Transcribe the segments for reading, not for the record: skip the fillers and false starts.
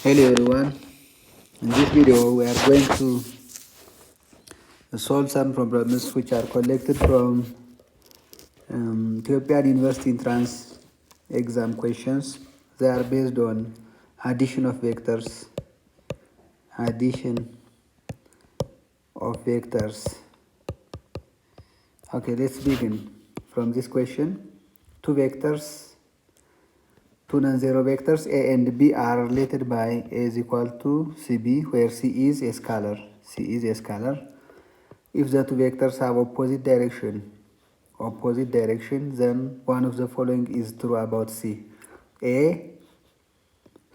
Hello everyone. In this video we are going to solve some problems which are collected from Ethiopian University entrance exam questions. They are based on addition of vectors. Okay, let's begin from this question. Two non-zero vectors A and B are related by A is equal to CB, where C is a scalar. If the two vectors have opposite direction, then one of the following is true about C. C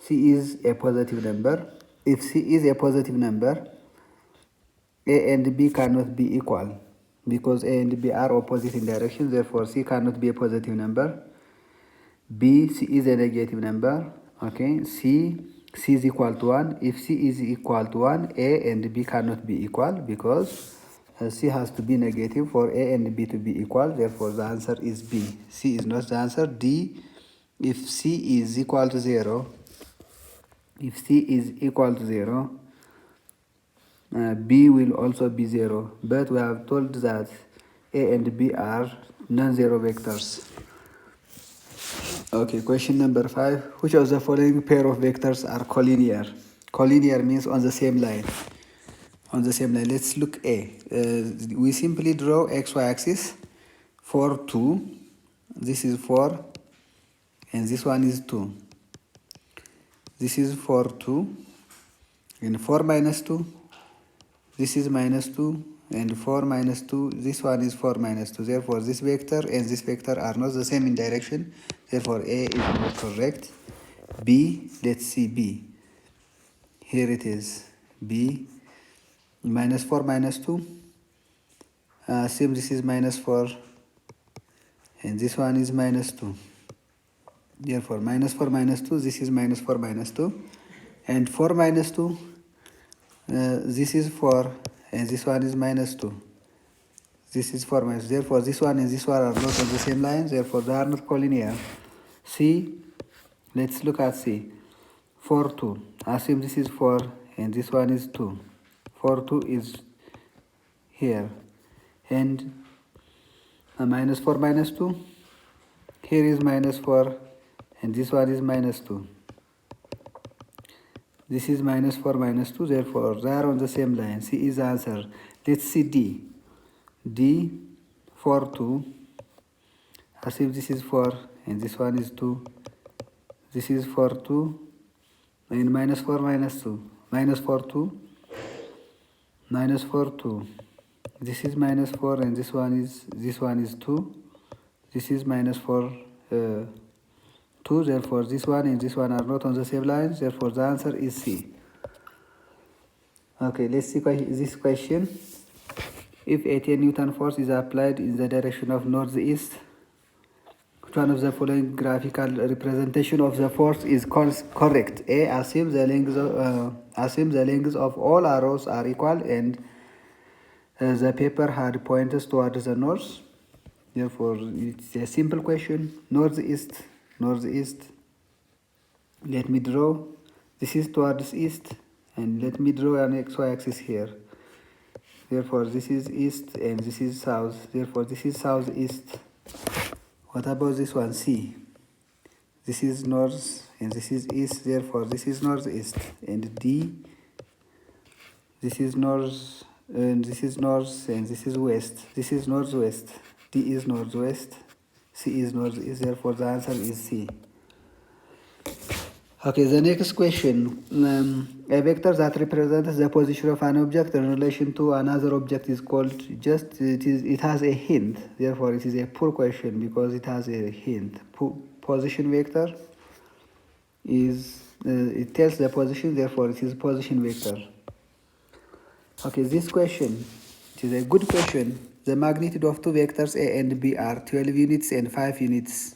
is a positive number. If C is a positive number, A and B cannot be equal because A and B are opposite in direction, therefore C cannot be a positive number. C is a negative number. Okay, C is equal to 1. If C is equal to 1, A and B cannot be equal because C has to be negative for A and B to be equal. Therefore, the answer is B. C is not the answer. D, if C is equal to 0, B will also be 0. But we have told that A and B are non-zero vectors. Okay, question number 5. Which of the following pair of vectors are collinear? Collinear means on the same line. Let's look A. We simply draw xy axis 4, 2. This is 4 and this one is 2. This is 4, 2 and 4 minus 2. This is minus 2 and 4 minus 2. This one is 4 minus 2. Therefore, this vector and this vector are not the same in direction. Therefore, A is not correct. B, let's see B. Here it is. B, minus 4 minus 2. Same, this is minus 4 and this one is minus 2. Therefore, minus 4 minus 2, this is minus 4 minus 2. And 4 minus 2, this is 4 and this one is minus 2. This is 4 minus. Therefore, this one and this one are not on the same line. Therefore, they are not collinear. C, let's look at C. 4, 2. Assume this is 4 and this one is 2. 4, 2 is here. And minus 4 minus 2. Here is minus 4 and this one is minus 2. This is minus 4 minus 2. Therefore, they are on the same line. C is the answer. Let's see D. D, 4, 2. Assume this is 4 and this one is 2. This is 4, 2 and minus 4 minus 2. Minus 4, 2. Minus 4, 2. This is minus 4 and this one is 2. This is minus 4, 2. Therefore, this one and this one are not on the same lines. Therefore, the answer is C. Okay, let's see this question. If a 10 Newton force is applied in the direction of northeast, which one of the following graphical representation of the force is correct? A, assume the lengths of all arrows are equal and the paper had pointers towards the north. Therefore, it's a simple question. Northeast. Let me draw. This is towards east, and let me draw an xy axis here. Therefore, this is east and this is south. Therefore, this is southeast. What about this one? C. This is north and this is east. Therefore, this is northeast. And D. This is north and this is north and this is west. This is northwest. D is northwest. C is northeast. Therefore, the answer is C. Okay, the next question. A vector that represents the position of an object in relation to another object is called it has a hint. Therefore, it is a poor question because it has a hint. Position vector is, it tells the position, therefore it is position vector. Okay, this question, it is a good question. The magnitude of two vectors A and B are 12 units and 5 units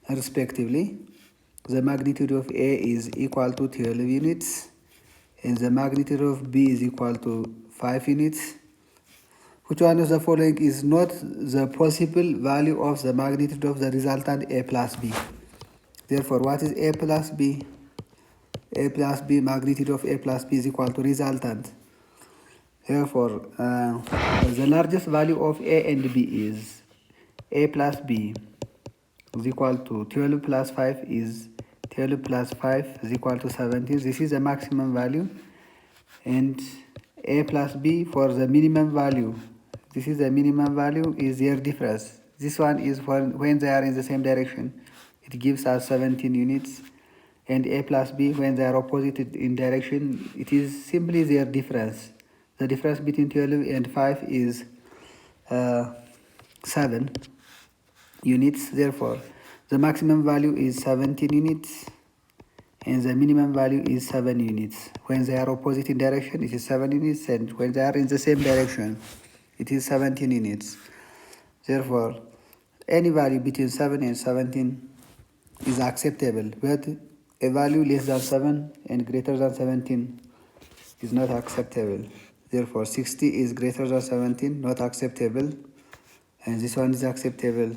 respectively. The magnitude of A is equal to 12 units and the magnitude of B is equal to 5 units. Which one of the following is not the possible value of the magnitude of the resultant A plus B? Therefore, what is A plus B? A plus B, magnitude of A plus B is equal to resultant. Therefore, the largest value of A and B is A plus B is equal to 12 plus 5 is 12 plus 5 is equal to 17. This is the maximum value. And A plus B for the minimum value. This is the minimum value is their difference. This one is when they are in the same direction. It gives us 17 units. And A plus B when they are opposite in direction, it is simply their difference. The difference between 12 and 5 is 7 units. Therefore, the maximum value is 17 units and the minimum value is 7 units. When they are opposite in direction, it is 7 units, and when they are in the same direction, it is 17 units. Therefore, any value between 7 and 17 is acceptable, but a value less than 7 and greater than 17 is not acceptable. Therefore, 60 is greater than 17, not acceptable, and this one is acceptable.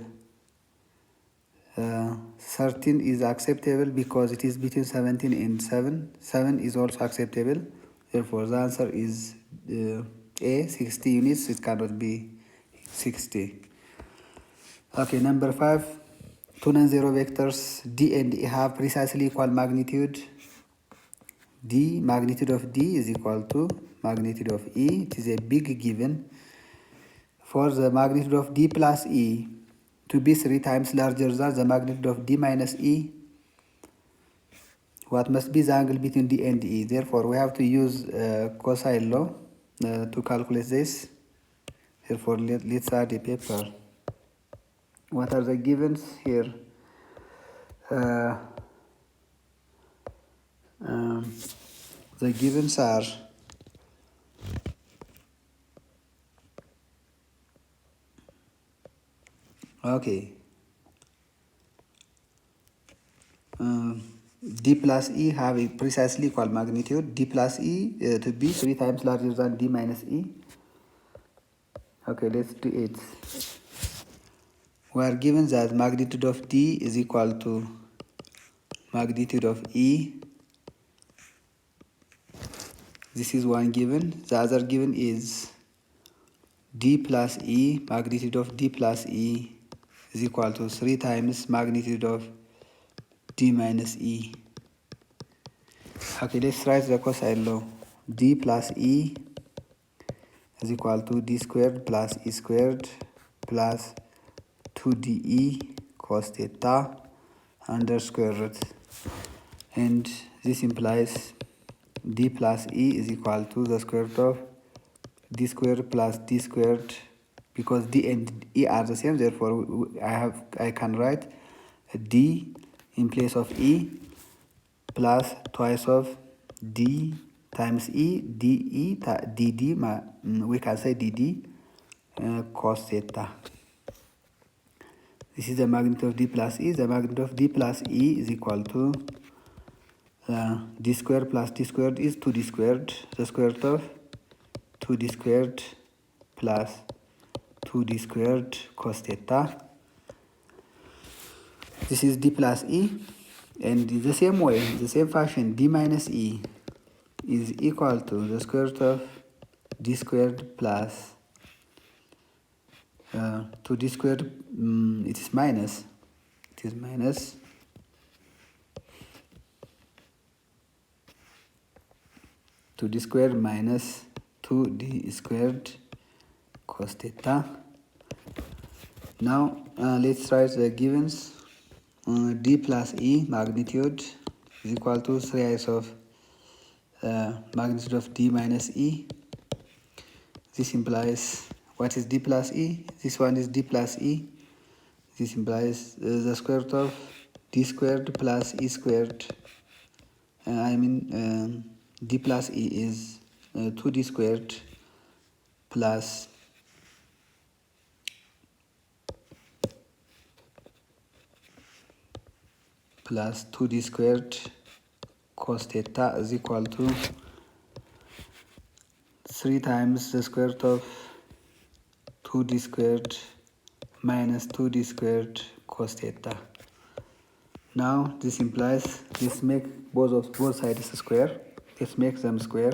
13 is acceptable because it is between 17 and 7. 7 is also acceptable. Therefore, the answer is A, 60 units. It cannot be 60. Okay, number 5. Two non-zero vectors D and E have precisely equal magnitude. D, magnitude of D is equal to magnitude of E. It is a big given. For the magnitude of D plus E to be 3 times larger than the magnitude of D minus E, what must be the angle between D and E? Therefore, we have to use cosine law to calculate this. Therefore, let's add a paper. What are the givens here? The givens are okay. D plus E have a precisely equal magnitude. D plus E to be 3 times larger than D minus E. Okay, let's do it. We are given that magnitude of D is equal to magnitude of E. This is one given. The other given is D plus E, magnitude of D plus E is equal to 3 times magnitude of D minus E. Okay, let's write the cosine law. D plus E is equal to D squared plus E squared plus 2DE cos theta under square root. And this implies D plus E is equal to the square root of D squared plus D squared, because D and E are the same. Therefore, I can write D in place of E plus twice of D times E, DE, DD, we can say DD cos theta. This is the magnitude of D plus E. The magnitude of D plus E is equal to D squared plus D squared is 2D squared, the square root of 2D squared plus 2D squared cos theta. This is D plus E, and in the same way, in the same fashion, D minus E is equal to the square root of D squared plus 2D squared, it is minus 2D squared minus 2D squared cos theta. Now let's write the givens. D plus E magnitude is equal to 3i of magnitude of D minus E. This implies, what is D plus E? This one is D plus E. This implies the square root of D squared plus E squared. D plus E is 2D squared plus 2D squared cos theta is equal to 3 times the square root of 2D squared minus 2D squared cos theta. Now this implies this make both sides square. Let's make them square.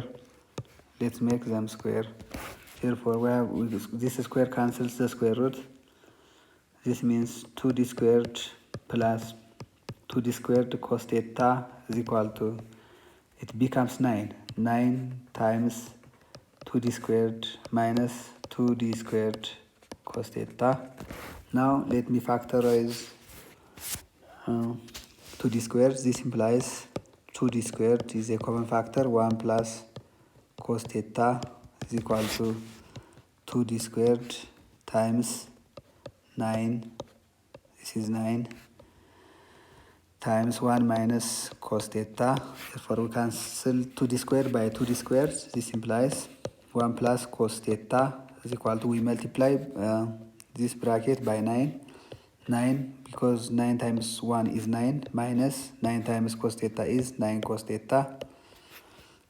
Therefore, this square cancels the square root. This means 2d squared plus 2d squared cos theta is equal to, it becomes 9. 9 times 2d squared minus 2d squared cos theta. Now let me factorize 2d squared. This implies 2d squared is a common factor. 1 plus cos theta is equal to 2d squared times 9. This is 9 times 1 minus cos theta. Therefore, we cancel 2d squared by 2d squared. This implies 1 plus cos theta is equal to, we multiply this bracket by 9. 9, because 9 times 1 is 9, minus 9 times cos theta is 9 cos theta.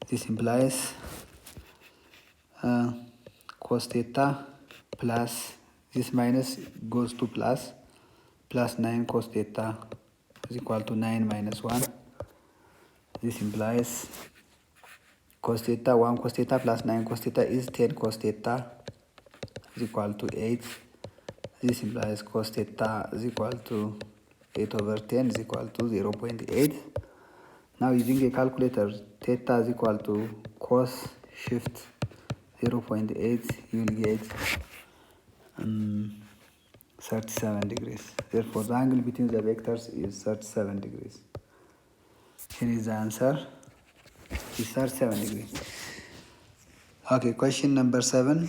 This implies cos theta plus, this minus goes to plus 9 cos theta is equal to 9 minus 1. This implies cos theta, 1 cos theta plus 9 cos theta is 10 cos theta is equal to 8. This implies cos theta is equal to 8 over 10 is equal to 0.8. Now using a calculator, theta is equal to cos shift 0.8, you will get 37 degrees. Therefore, the angle between the vectors is 37 degrees. Here is the answer, is 37 degrees. Okay, question number 7.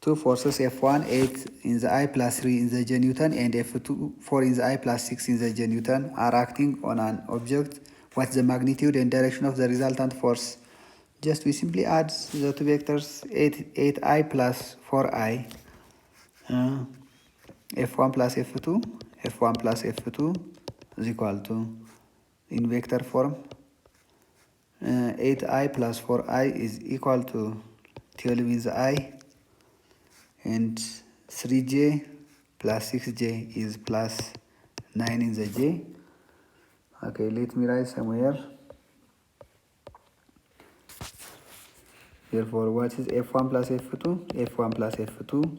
Two forces F1, 8 in the I plus 3 in the J Newton, and F2, 4 in the I plus 6 in the J Newton are acting on an object. What's the magnitude and direction of the resultant force? Just we simply add the two vectors, 8I plus 4I, F1 plus F2, F1 plus F2 is equal to, in vector form, 8I plus 4I is equal to 12 in the I, and 3j plus 6j is plus 9 in the j. Okay, let me write somewhere. Therefore, what is F1 plus F2? F1 plus F2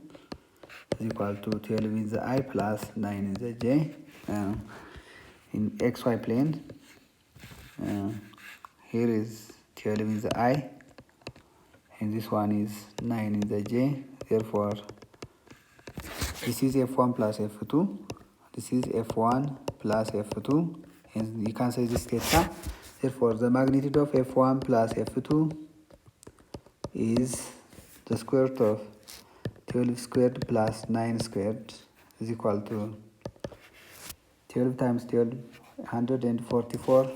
is equal to 12 in the I plus 9 in the j. In xy plane, here is 12 in the I, and this one is 9 in the j. Therefore, this is F1 plus F2. This is F1 plus F2. And you can say this theta. Therefore, the magnitude of F1 plus F2 is the square root of 12 squared plus 9 squared is equal to 12 times 12, 144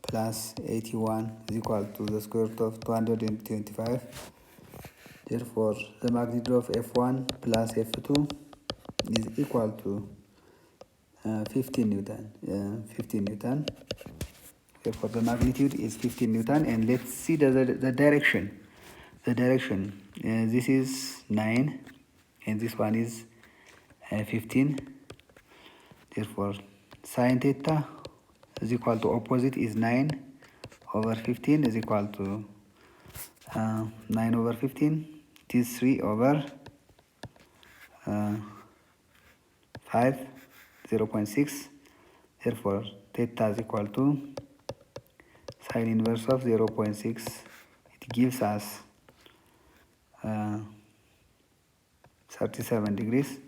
plus 81 is equal to the square root of 225. Therefore, the magnitude of F1 plus F2 is equal to 15 Newton. 15 Newton. Therefore, the magnitude is 15 Newton. And let's see the direction. The direction. This is 9, and this one is 15. Therefore, sine theta is equal to, opposite is 9 over 15 is equal to 9 over 15. It is 3 over 5, 0.6. Therefore, theta is equal to sine inverse of 0.6. It gives us 37 degrees.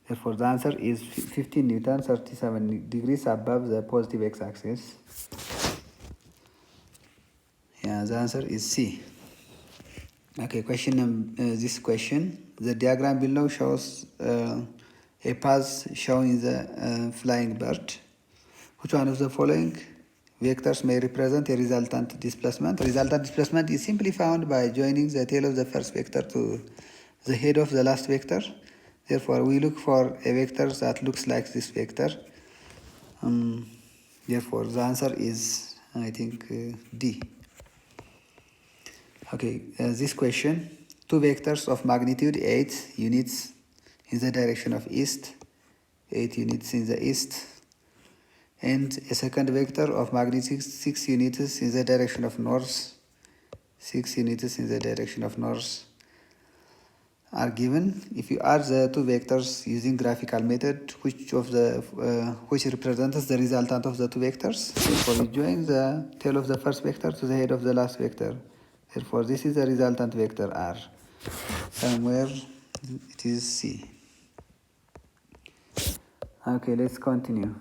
Therefore, the answer is 15 Newton, 37 degrees above the positive x-axis. Yeah, the answer is C. Okay, this question. The diagram below shows a path shown in the flying bird. Which one of the following vectors may represent a resultant displacement? Resultant displacement is simply found by joining the tail of the first vector to the head of the last vector. Therefore, we look for a vector that looks like this vector. Therefore, the answer is, I think, D. Okay, this question, two vectors of magnitude 8 units in the direction of east 8 units in the east, and a second vector of magnitude 6 units in the direction of north. 6 units in the direction of north are given. If you add the two vectors using graphical method, which represents the resultant of the two vectors, therefore you join the tail of the first vector to the head of the last vector. Therefore, this is the resultant vector R. Somewhere it is C. Okay, let's continue.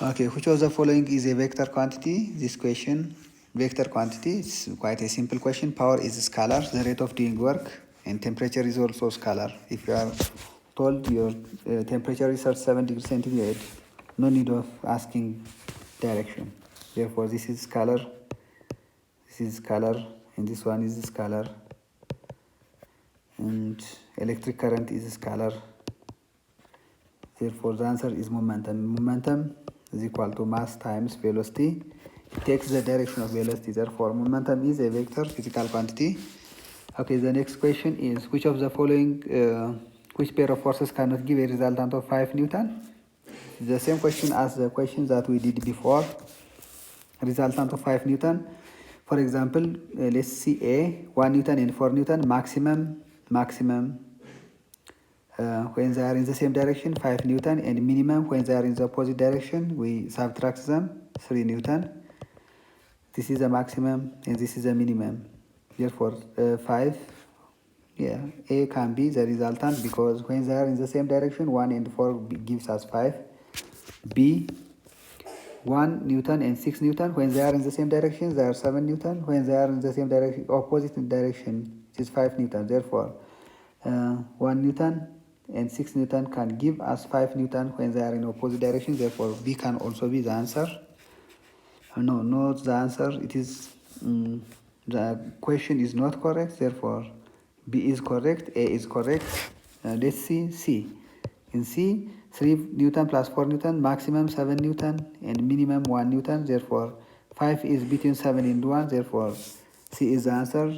Okay, which of the following is a vector quantity? This question, vector quantity, it's quite a simple question. Power is scalar, the rate of doing work, and temperature is also scalar. If you are told your temperature is at 7 degrees centigrade, no need of asking direction. Therefore, this is scalar, and this one is scalar, and electric current is scalar. Therefore, the answer is momentum. Momentum is equal to mass times velocity. It takes the direction of velocity. Therefore, momentum is a vector physical quantity. Okay, the next question is, which of the following, which pair of forces cannot give a resultant of 5 Newton? The same question as the question that we did before. Resultant of 5 Newton. For example, let's see A, 1 Newton and 4 Newton, maximum, when they are in the same direction, 5 Newton, and minimum when they are in the opposite direction, we subtract them, 3 Newton. This is the maximum and this is the minimum. Therefore, 5, A can be the resultant because when they are in the same direction, 1 and 4 gives us 5. B, 1 Newton and 6 Newton, when they are in the same direction, they are 7 Newton. When they are in the same direction, opposite direction, it is 5 Newton. Therefore, 1 Newton and 6 Newton can give us 5 Newton when they are in opposite direction. Therefore, B can also be the answer. No, not the answer. It is the question is not correct. Therefore, B is correct. A is correct. Let's see C. In C, 3 Newton plus 4 Newton, maximum 7 Newton and minimum 1 Newton. Therefore, 5 is between 7 and 1. Therefore, C is the answer.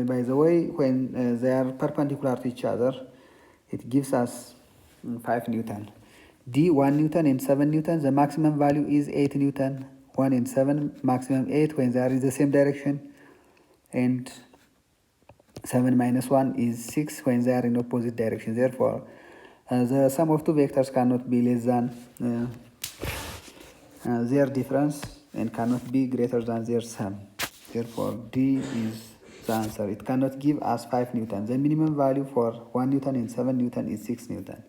By the way, when they are perpendicular to each other, it gives us 5 Newton. D, 1 Newton and 7 Newton, the maximum value is 8 Newton. 1 and 7, maximum 8 when they are in the same direction. And 7 minus 1 is 6 when they are in opposite direction. Therefore, the sum of two vectors cannot be less than their difference and cannot be greater than their sum. Therefore, D is the answer. It cannot give us 5 Newton. The minimum value for 1 Newton and 7 Newton is 6 Newton.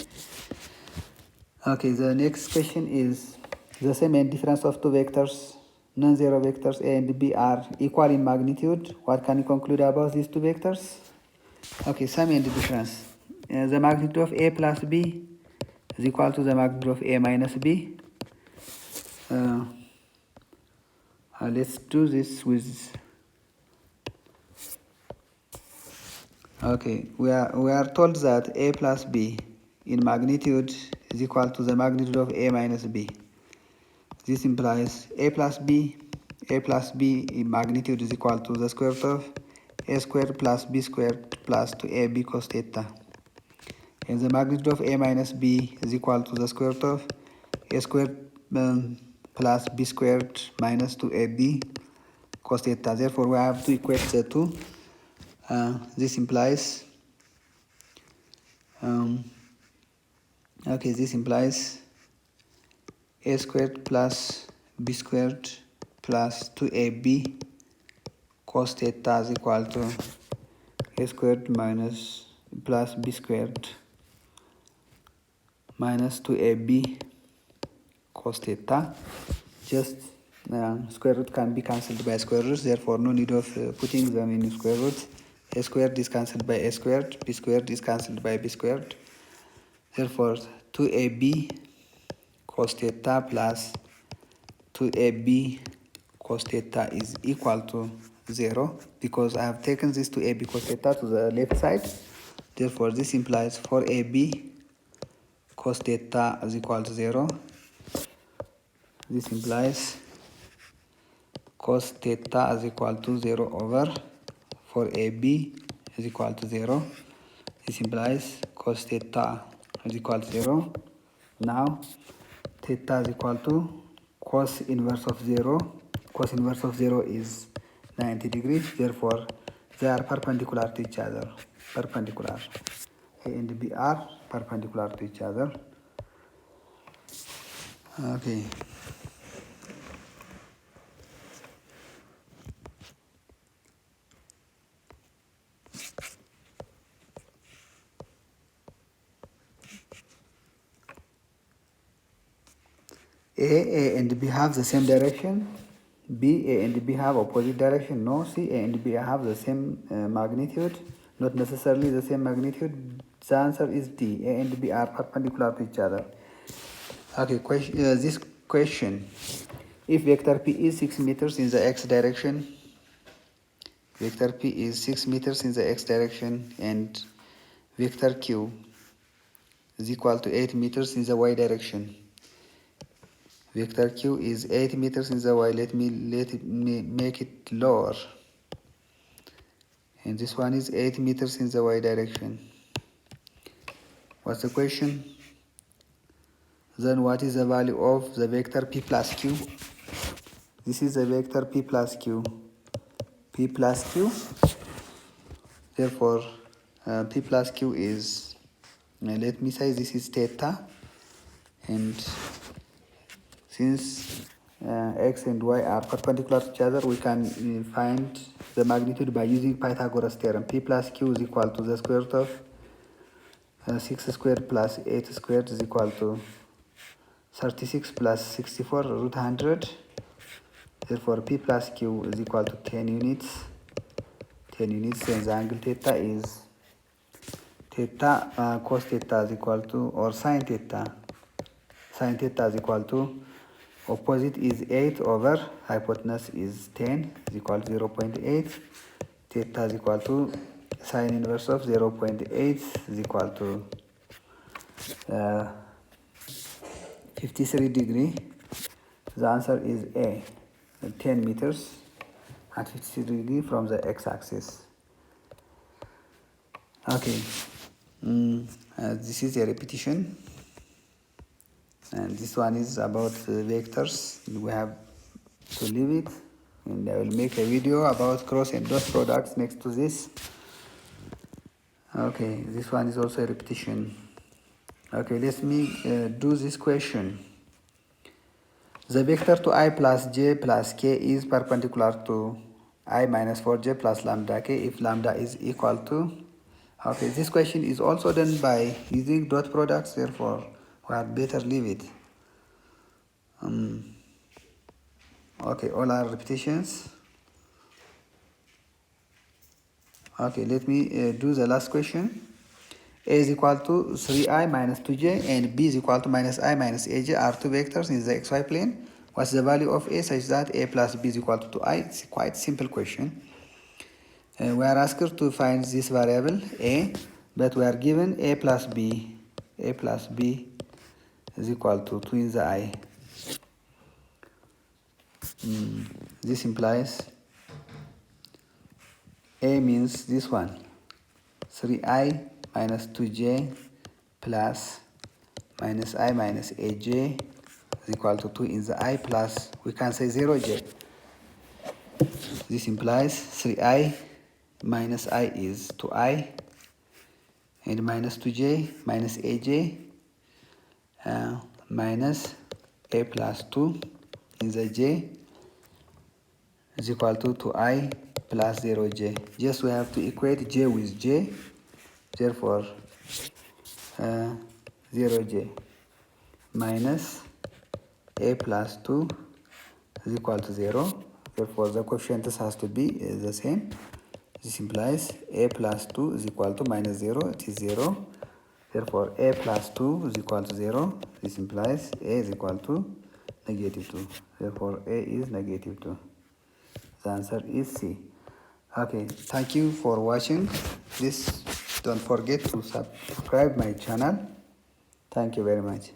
Okay, the next question is, the sum and difference of two vectors, non-zero vectors A and B are equal in magnitude. What can you conclude about these two vectors? Okay, sum and difference. The magnitude of A plus B is equal to the magnitude of A minus B. Let's do this with... Okay, we are told that A plus B in magnitude is equal to the magnitude of A minus B. This implies A plus B in magnitude is equal to the square root of A squared plus B squared plus 2AB cos theta. And the magnitude of A minus B is equal to the square root of A squared plus B squared minus 2AB cos theta. Therefore, we have to equate the two. This implies, this implies A squared plus B squared plus 2AB cos theta is equal to A squared minus plus B squared minus 2AB cos theta. Just square root can be cancelled by square root, therefore no need of putting them in square root. A squared is cancelled by A squared, B squared is cancelled by B squared. Therefore, 2AB cos theta plus 2AB cos theta is equal to 0 because I have taken this 2AB cos theta to the left side. Therefore, this implies 4AB cos theta is equal to 0. This implies cos theta is equal to 0 over 4AB is equal to 0. This implies cos theta is equal to 0. Now theta is equal to cos inverse of 0. Cos inverse of 0 is 90 degrees. Therefore, they are perpendicular to each other. Perpendicular. A and B are perpendicular to each other. Okay. A and B have the same direction. B, A and B have opposite direction. No, C, A and B have the same magnitude. Not necessarily the same magnitude. The answer is D. A and B are perpendicular to each other. Okay, this question. If vector P is 6 meters in the x direction, vector P is 6 meters in the x direction, and vector Q is equal to 8 meters in the y direction. Vector Q is 8 meters in the y. Let me make it lower. And this one is 8 meters in the y direction. What's the question? Then what is the value of the vector P plus Q? This is the vector P plus Q. P plus Q. Therefore, P plus Q is, let me say this is theta. And since x and y are perpendicular to each other, we can find the magnitude by using Pythagoras theorem. P plus Q is equal to the square root of 6 squared plus 8 squared is equal to 36 plus 64 root 100. Therefore, P plus Q is equal to 10 units. 10 units, and the angle theta is theta, cos theta is equal to, or sin theta. Sin theta is equal to, opposite is 8 over hypotenuse is 10 is equal to 0.8. Theta is equal to sin inverse of 0.8 is equal to 53 degree. The answer is A, 10 meters at 53 degree from the x-axis. Okay, this is a repetition, and this one is about vectors. We have to leave it, and I will make a video about cross and dot products next to this. Okay, this one is also a repetition. Okay, let me do this question. The vector to I plus j plus k is perpendicular to I minus 4j plus lambda k if lambda is equal to. Okay, this question is also done by using dot products, therefore we had better leave it. Okay, all are repetitions. Okay, let me do the last question. A is equal to 3i minus 2j and b is equal to minus I minus aj are two vectors in the xy plane. What's the value of a such that a plus b is equal to 2i? It's a quite simple question. We are asked to find this variable a, but we are given a plus b. A plus b is equal to 2 in the I. This implies a means this one, 3i minus 2j plus minus I minus aj is equal to 2 in the I plus, we can say 0j. This implies 3i minus I is 2i and minus 2j minus aj minus a plus 2 in the j is equal to 2i plus 0j. Just we have to equate j with j, therefore 0j minus a plus 2 is equal to 0. Therefore, the coefficients has to be the same. This implies a plus 2 is equal to minus 0. It is 0. Therefore, a plus 2 is equal to 0. This implies a is equal to negative 2. Therefore, a is negative 2. The answer is C. Okay, thank you for watching. Please don't forget to subscribe my channel. Thank you very much.